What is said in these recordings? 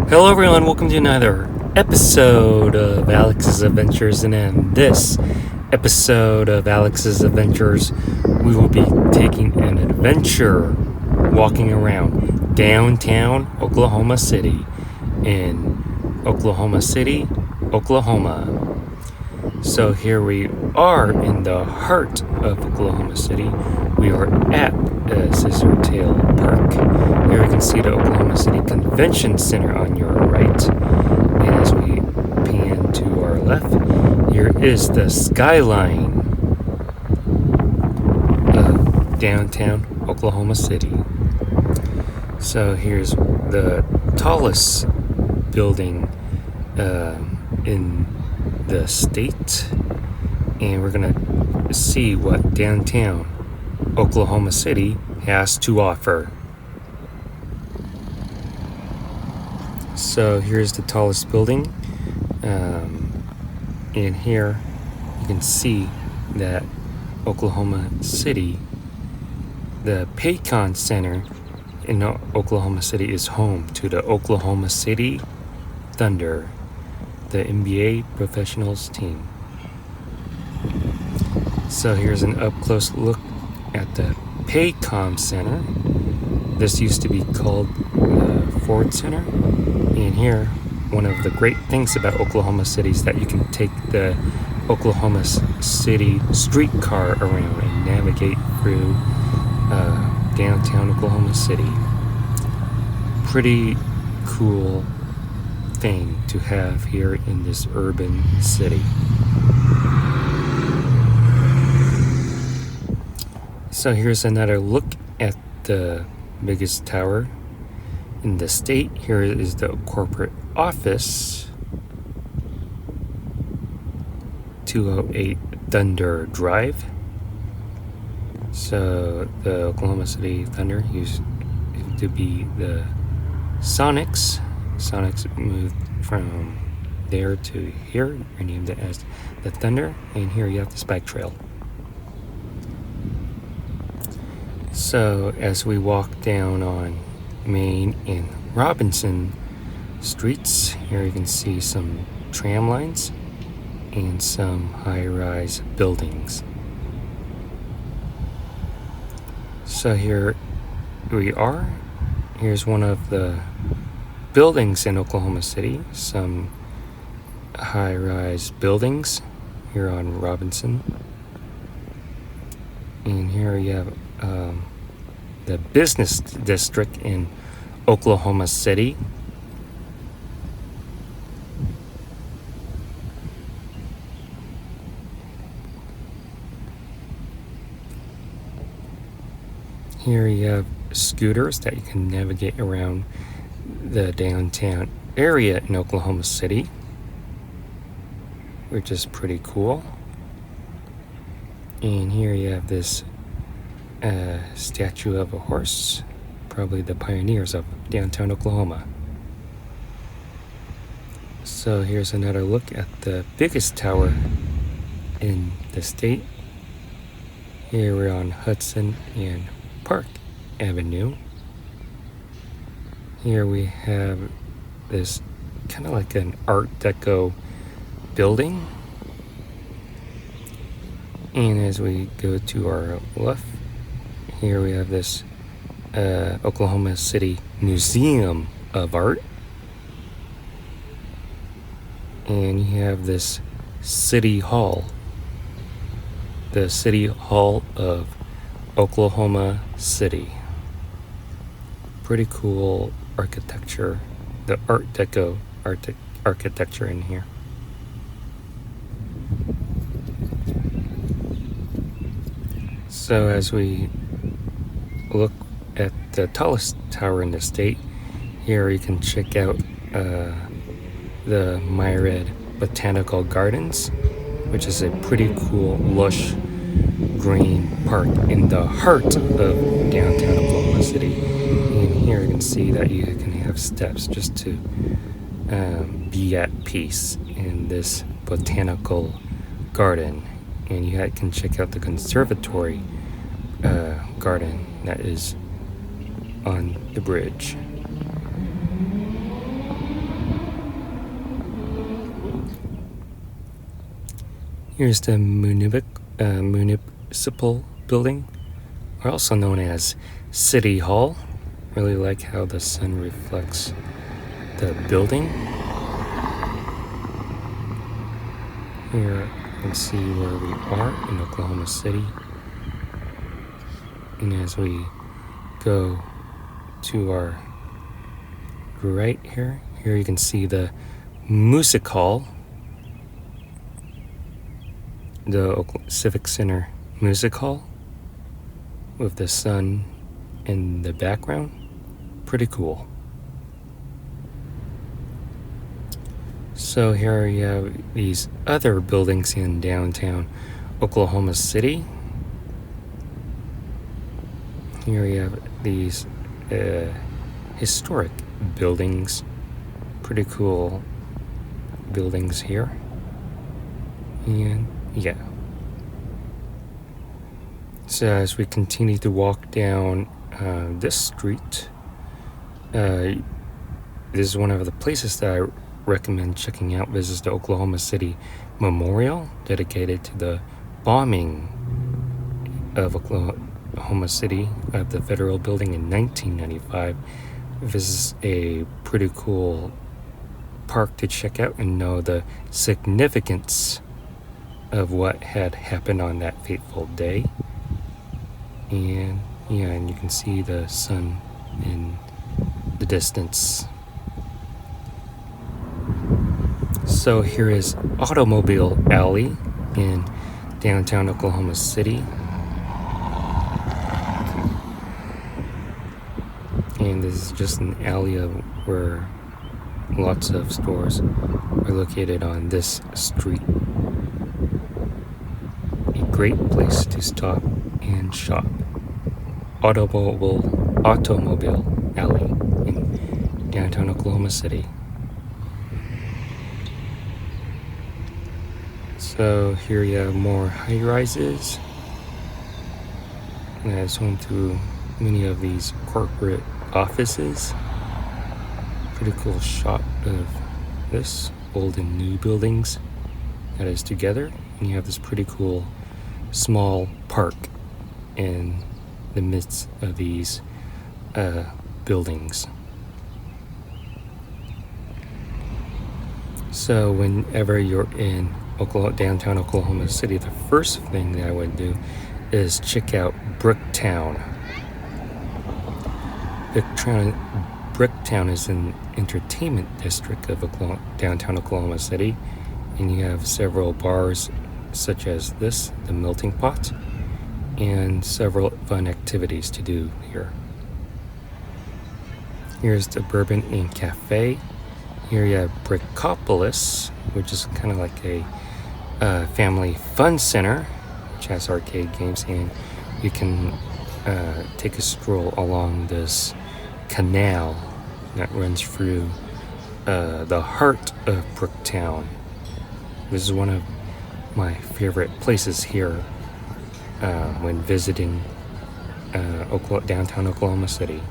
Hello everyone, welcome to another episode of Alex's Adventures, and in this episode of Alex's Adventures, we will be taking an adventure walking around downtown Oklahoma City in Oklahoma City, Oklahoma. So here we are in the heart of Oklahoma City. We are at Scissortail Park. Here you can see the Oklahoma City Convention Center on your right. And as we pan to our left, here is the skyline of downtown Oklahoma City. So here's the tallest building in the state, and we're gonna see what downtown Oklahoma City has to offer. So here's the tallest building, and here you can see that Oklahoma City, the Paycon Center in Oklahoma City, is home to the Oklahoma City Thunder, the NBA professionals team. So here's an up-close look at the Paycom Center. This used to be called the Ford Center. And here, one of the great things about Oklahoma City is that you can take the Oklahoma City streetcar around and navigate through downtown Oklahoma City. Pretty cool thing to have here in this urban city. So here's another look at the biggest tower in the state. Here is the corporate office, 208 Thunder Drive. So the Oklahoma City Thunder used to be the Sonics. Sonics moved from there to here, renamed it as the Thunder, and here you have the Spike Trail. So as we walk down on Main and Robinson streets, here you can see some tram lines and some high-rise buildings. So here we are. Here's one of the buildings in Oklahoma City, some high-rise buildings here on Robinson. And here you have the business district in Oklahoma City. Here you have scooters that you can navigate around the downtown area in Oklahoma City, which is pretty cool. And here you have this statue of a horse, probably the pioneers of downtown Oklahoma. So here's another look at the biggest tower in the state. Here we're on Hudson and Park Avenue. Here we have this kind of like an Art Deco building. And as we go to our left, here we have this Oklahoma City Museum of Art. And you have this City Hall, the City Hall of Oklahoma City. Pretty cool architecture, the Art Deco architecture in here. So as we look at the tallest tower in the state, here you can check out the Myriad Botanical Gardens, which is a pretty cool, lush green park in the heart of downtown Oklahoma City. And here you can see that you can have steps just to be at peace in this botanical garden. And you can check out the conservatory garden that is on the bridge. Here's the municipal building, or also known as City Hall. Really like how the sun reflects the building. Here you can see where we are in Oklahoma City. And as we go to our right here you can see the Music Hall, the Civic Center Music Hall with the sun in the background. Pretty cool. So here you have these other buildings in downtown Oklahoma City. Here you have these historic buildings. Pretty cool buildings here. And yeah. So as we continue to walk down this street, this is one of the places that I recommend checking out. This is the Oklahoma City Memorial, dedicated to the bombing of Oklahoma City at the Federal Building in 1995. This is a pretty cool park to check out and know the significance of what had happened on that fateful day. And yeah, and you can see the sun in the distance. So here is Automobile Alley in downtown Oklahoma City. And this is just an alley where lots of stores are located on this street. A great place to stop and shop. Automobile Alley in downtown Oklahoma City. So here you have more high-rises. And it's home to many of these corporate offices. Pretty cool shot of this old and new buildings that is together, and you have this pretty cool small park in the midst of these buildings. So whenever you're in downtown Oklahoma City, the first thing that I would do is check out Bricktown. Bricktown is an entertainment district of downtown Oklahoma City, and you have several bars such as this, the Melting Pot, and several fun activities to do here. Here's the Bourbon Inn Cafe. Here you have Brickopolis, which is kind of like a family fun center, which has arcade games, and you can take a stroll along this canal that runs through the heart of Bricktown. This is one of my favorite places here when visiting downtown Oklahoma City.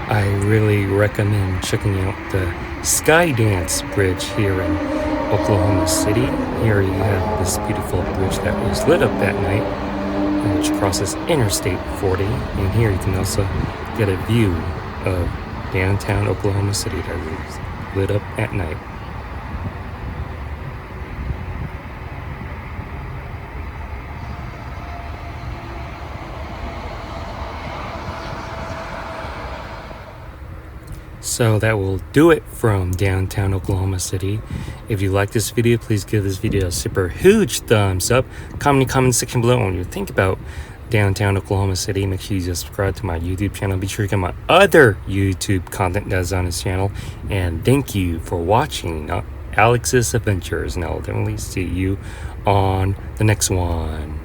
I really recommend checking out the Skydance Bridge here in Oklahoma City. Here you have this beautiful bridge that was lit up at night, which crosses Interstate 40. And here you can also get a view of downtown Oklahoma City that is lit up at night. So that will do it from downtown Oklahoma City. If you like this video, please give this video a super huge thumbs up. Comment in the comment section below what you think about downtown Oklahoma City. Make sure you subscribe to my YouTube channel. Be sure to get my other YouTube content that's on this channel. And thank you for watching Alex's Adventures. And I'll definitely see you on the next one.